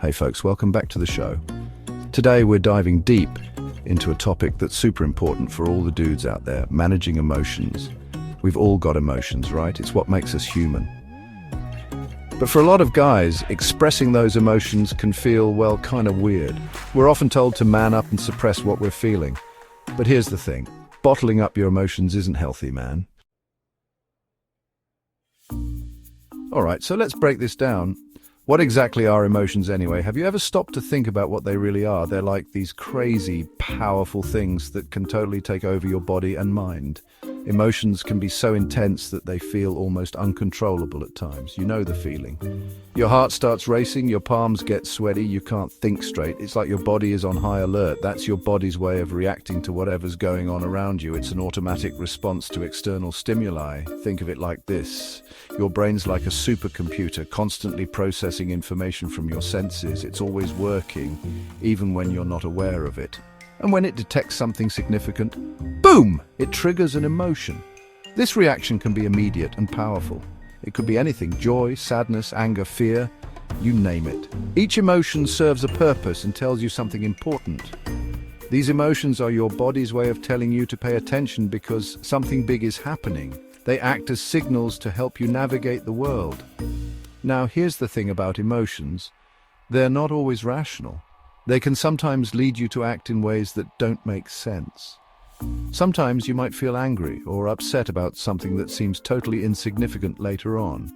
Hey folks, welcome back to the show. Today we're diving deep into a topic that's super important for all the dudes out there, managing emotions. We've all got emotions, right? It's what makes us human. But for a lot of guys, expressing those emotions can feel, well, kind of weird. We're often told to man up and suppress what we're feeling. But here's the thing, bottling up your emotions isn't healthy, man. All right, so let's break this down. What exactly are emotions anyway? Have you ever stopped to think about what they really are? They're like these crazy, powerful things that can totally take over your body and mind. Emotions can be so intense that they feel almost uncontrollable at times. You know the feeling. Your heart starts racing, your palms get sweaty, you can't think straight. It's like your body is on high alert. That's your body's way of reacting to whatever's going on around you. It's an automatic response to external stimuli. Think of it like this. Your brain's like a supercomputer, constantly processing information from your senses. It's always working, even when you're not aware of it. And when it detects something significant, boom! It triggers an emotion. This reaction can be immediate and powerful. It could be anything: joy, sadness, anger, fear, you name it. Each emotion serves a purpose and tells you something important. These emotions are your body's way of telling you to pay attention because something big is happening. They act as signals to help you navigate the world. Now, here's the thing about emotions. They're not always rational. They can sometimes lead you to act in ways that don't make sense. Sometimes you might feel angry or upset about something that seems totally insignificant later on.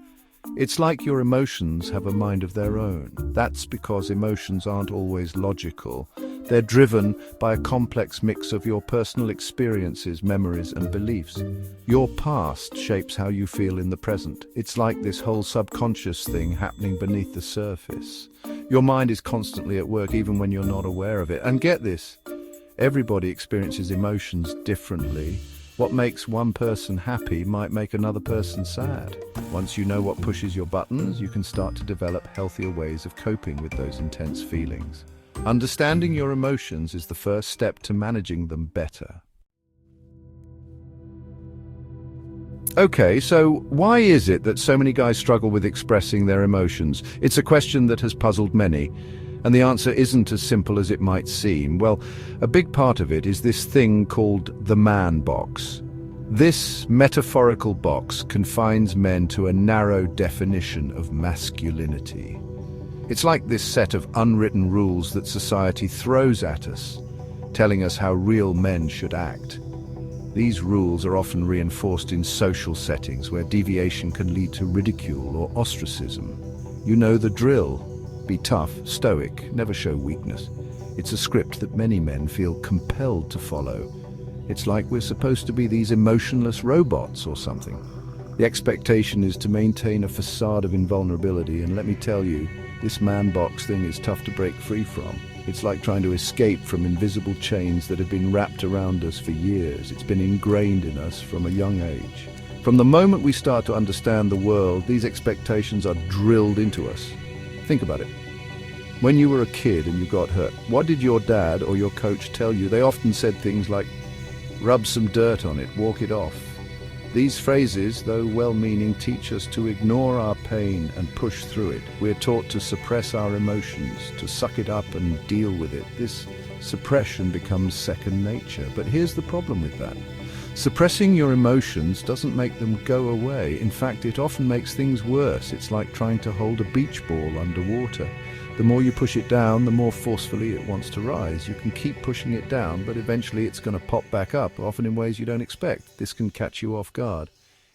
It's like your emotions have a mind of their own. That's because emotions aren't always logical. They're driven by a complex mix of your personal experiences, memories, and beliefs. Your past shapes how you feel in the present. It's like this whole subconscious thing happening beneath the surface. Your mind is constantly at work even when you're not aware of it. And get this, everybody experiences emotions differently. What makes one person happy might make another person sad. Once you know what pushes your buttons, you can start to develop healthier ways of coping with those intense feelings. Understanding your emotions is the first step to managing them better. Okay, so why is it that so many guys struggle with expressing their emotions? It's a question that has puzzled many, and the answer isn't as simple as it might seem. Well, a big part of it is this thing called the man box. This metaphorical box confines men to a narrow definition of masculinity. It's like this set of unwritten rules that society throws at us, telling us how real men should act. These rules are often reinforced in social settings where deviation can lead to ridicule or ostracism. You know the drill. Be tough, stoic, never show weakness. It's a script that many men feel compelled to follow. It's like we're supposed to be these emotionless robots or something. The expectation is to maintain a facade of invulnerability, and let me tell you, this man box thing is tough to break free from. It's like trying to escape from invisible chains that have been wrapped around us for years. It's been ingrained in us from a young age. From the moment we start to understand the world, these expectations are drilled into us. Think about it. When you were a kid and you got hurt, what did your dad or your coach tell you? They often said things like, rub some dirt on it, walk it off. These phrases, though well-meaning, teach us to ignore our pain and push through it. We're taught to suppress our emotions, to suck it up and deal with it. This suppression becomes second nature. But here's the problem with that. Suppressing your emotions doesn't make them go away. In fact, it often makes things worse. It's like trying to hold a beach ball underwater. The more you push it down, the more forcefully it wants to rise. You can keep pushing it down, but eventually it's going to pop back up, often in ways you don't expect. This can catch you off guard.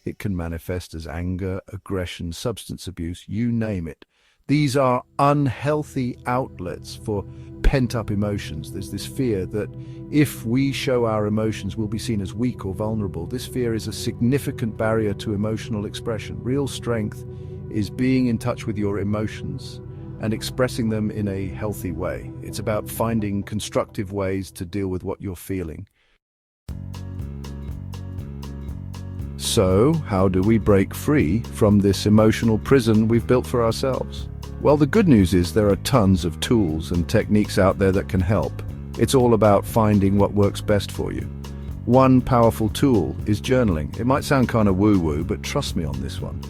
It can manifest as anger, aggression, substance abuse, you name it. These are unhealthy outlets for pent-up emotions. There's this fear that if we show our emotions, we'll be seen as weak or vulnerable. This fear is a significant barrier to emotional expression. Real strength is being in touch with your emotions and expressing them in a healthy way. It's about finding constructive ways to deal with what you're feeling. So, how do we break free from this emotional prison we've built for ourselves? Well, the good news is there are tons of tools and techniques out there that can help. It's all about finding what works best for you. One powerful tool is journaling. It might sound kind of woo-woo, but trust me on this one.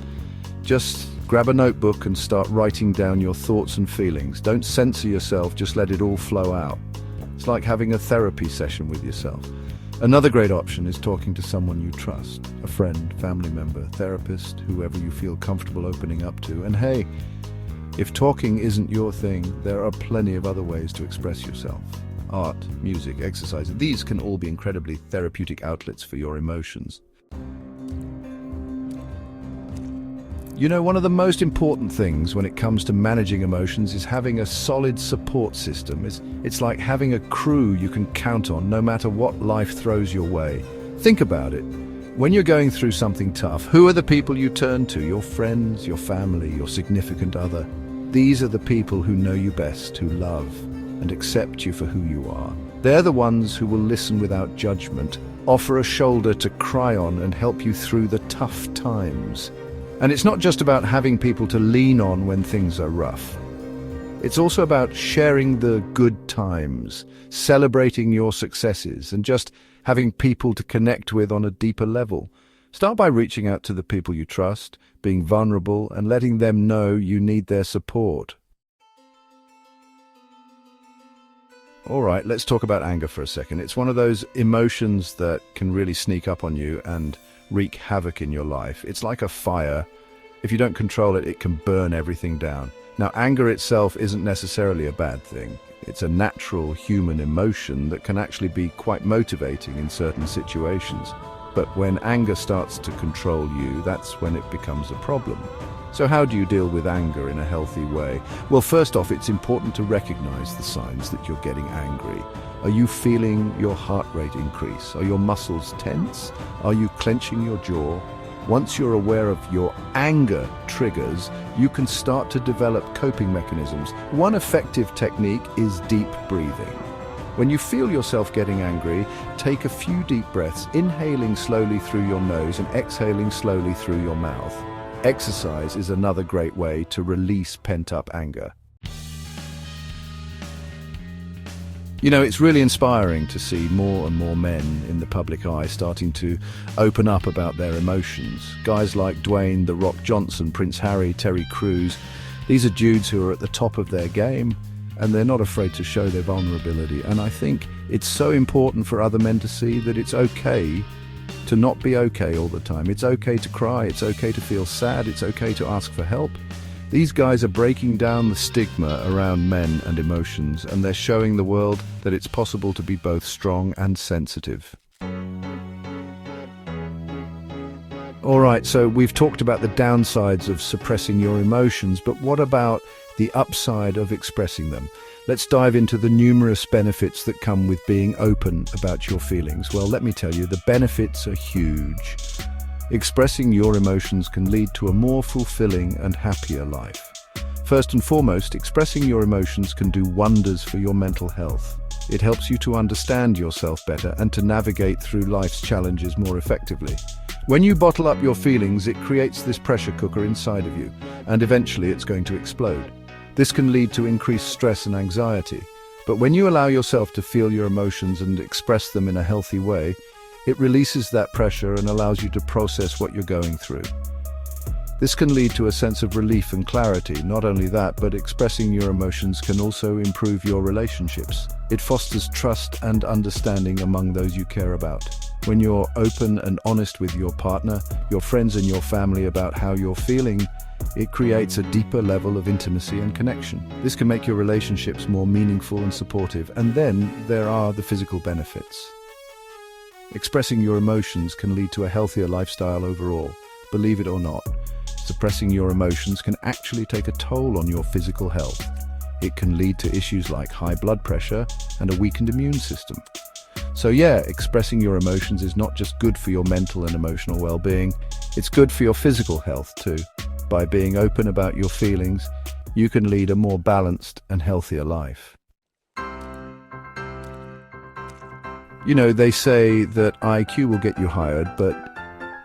Just Grab a notebook and start writing down your thoughts and feelings. Don't censor yourself, just let it all flow out. It's like having a therapy session with yourself. Another great option is talking to someone you trust, a friend, family member, therapist, whoever you feel comfortable opening up to. And hey, if talking isn't your thing, there are plenty of other ways to express yourself. Art, music, exercise, these can all be incredibly therapeutic outlets for your emotions. You know, one of the most important things when it comes to managing emotions is having a solid support system. It's like having a crew you can count on no matter what life throws your way. Think about it. When you're going through something tough, who are the people you turn to? Your friends, your family, your significant other. These are the people who know you best, who love and accept you for who you are. They're the ones who will listen without judgment, offer a shoulder to cry on and help you through the tough times. And it's not just about having people to lean on when things are rough. It's also about sharing the good times, celebrating your successes, and just having people to connect with on a deeper level. Start by reaching out to the people you trust, being vulnerable, and letting them know you need their support. All right, let's talk about anger for a second. It's one of those emotions that can really sneak up on you and wreak havoc in your life. It's like a fire. If you don't control it, it can burn everything down. Now, anger itself isn't necessarily a bad thing. It's a natural human emotion that can actually be quite motivating in certain situations. But when anger starts to control you, that's when it becomes a problem. So how do you deal with anger in a healthy way? Well, first off, it's important to recognize the signs that you're getting angry. Are you feeling your heart rate increase? Are your muscles tense? Are you clenching your jaw? Once you're aware of your anger triggers, you can start to develop coping mechanisms. One effective technique is deep breathing. When you feel yourself getting angry, take a few deep breaths, inhaling slowly through your nose and exhaling slowly through your mouth. Exercise is another great way to release pent-up anger. You know, it's really inspiring to see more and more men in the public eye starting to open up about their emotions. Guys like Dwayne "The Rock" Johnson, Prince Harry, Terry Crews. These are dudes who are at the top of their game, and they're not afraid to show their vulnerability. And I think it's so important for other men to see that it's okay to not be okay all the time. It's okay to cry, it's okay to feel sad, it's okay to ask for help. These guys are breaking down the stigma around men and emotions, and they're showing the world that it's possible to be both strong and sensitive. All right, so we've talked about the downsides of suppressing your emotions, but what about the upside of expressing them? Let's dive into the numerous benefits that come with being open about your feelings. Well, let me tell you, the benefits are huge. Expressing your emotions can lead to a more fulfilling and happier life. First and foremost, expressing your emotions can do wonders for your mental health. It helps you to understand yourself better and to navigate through life's challenges more effectively. When you bottle up your feelings, it creates this pressure cooker inside of you, and eventually it's going to explode. This can lead to increased stress and anxiety. But when you allow yourself to feel your emotions and express them in a healthy way, it releases that pressure and allows you to process what you're going through. This can lead to a sense of relief and clarity. Not only that, but expressing your emotions can also improve your relationships. It fosters trust and understanding among those you care about. When you're open and honest with your partner, your friends and your family about how you're feeling, it creates a deeper level of intimacy and connection. This can make your relationships more meaningful and supportive. And then there are the physical benefits. Expressing your emotions can lead to a healthier lifestyle overall. Believe it or not, suppressing your emotions can actually take a toll on your physical health. It can lead to issues like high blood pressure and a weakened immune system. So yeah, expressing your emotions is not just good for your mental and emotional well-being, it's good for your physical health too. By being open about your feelings, you can lead a more balanced and healthier life. You know, they say that IQ will get you hired, but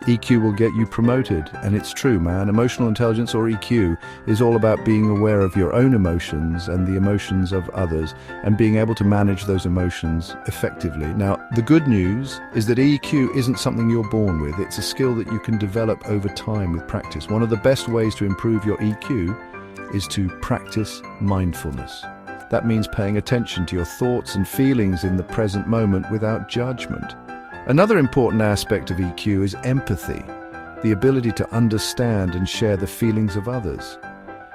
EQ will get you promoted, and it's true, man. Emotional intelligence, or EQ, is all about being aware of your own emotions and the emotions of others, and being able to manage those emotions effectively. Now, the good news is that EQ isn't something you're born with. It's a skill that you can develop over time with practice. One of the best ways to improve your EQ is to practice mindfulness. That means paying attention to your thoughts and feelings in the present moment without judgment. Another important aspect of EQ is empathy, the ability to understand and share the feelings of others.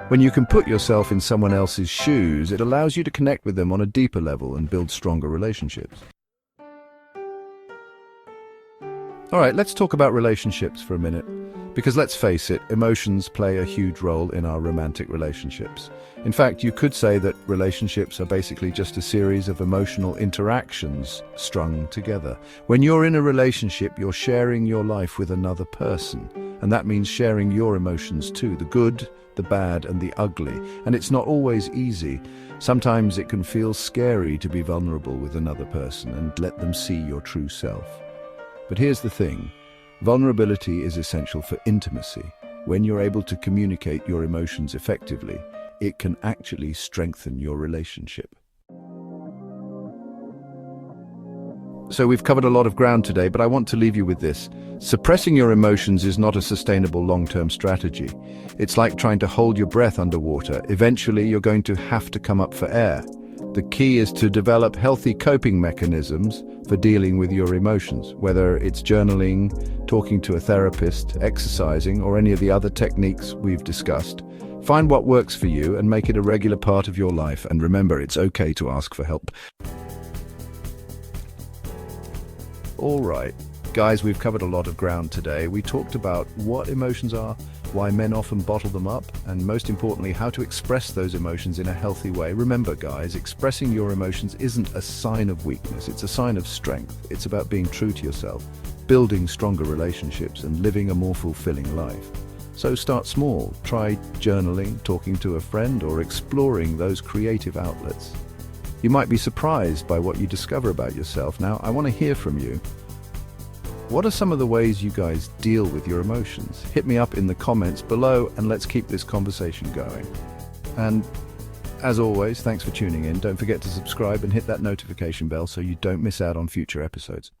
When you can put yourself in someone else's shoes, it allows you to connect with them on a deeper level and build stronger relationships. All right, let's talk about relationships for a minute. Because let's face it, emotions play a huge role in our romantic relationships. In fact, you could say that relationships are basically just a series of emotional interactions strung together. When you're in a relationship, you're sharing your life with another person. And that means sharing your emotions too, the good, the bad, and the ugly. And it's not always easy. Sometimes it can feel scary to be vulnerable with another person and let them see your true self. But here's the thing. Vulnerability is essential for intimacy. When you're able to communicate your emotions effectively, it can actually strengthen your relationship. So we've covered a lot of ground today, but I want to leave you with this. Suppressing your emotions is not a sustainable long-term strategy. It's like trying to hold your breath underwater. Eventually, you're going to have to come up for air. The key is to develop healthy coping mechanisms for dealing with your emotions, whether it's journaling, talking to a therapist, exercising, or any of the other techniques we've discussed. Find what works for you and make it a regular part of your life. And remember, it's okay to ask for help. All right, guys, we've covered a lot of ground today. We talked about what emotions are, why men often bottle them up, and most importantly, how to express those emotions in a healthy way. Remember, guys, expressing your emotions isn't a sign of weakness, it's a sign of strength. It's about being true to yourself, building stronger relationships, and living a more fulfilling life. So start small. Try journaling, talking to a friend, or exploring those creative outlets. You might be surprised by what you discover about yourself. Now, I want to hear from you. What are some of the ways you guys deal with your emotions? Hit me up in the comments below and let's keep this conversation going. And as always, thanks for tuning in. Don't forget to subscribe and hit that notification bell so you don't miss out on future episodes.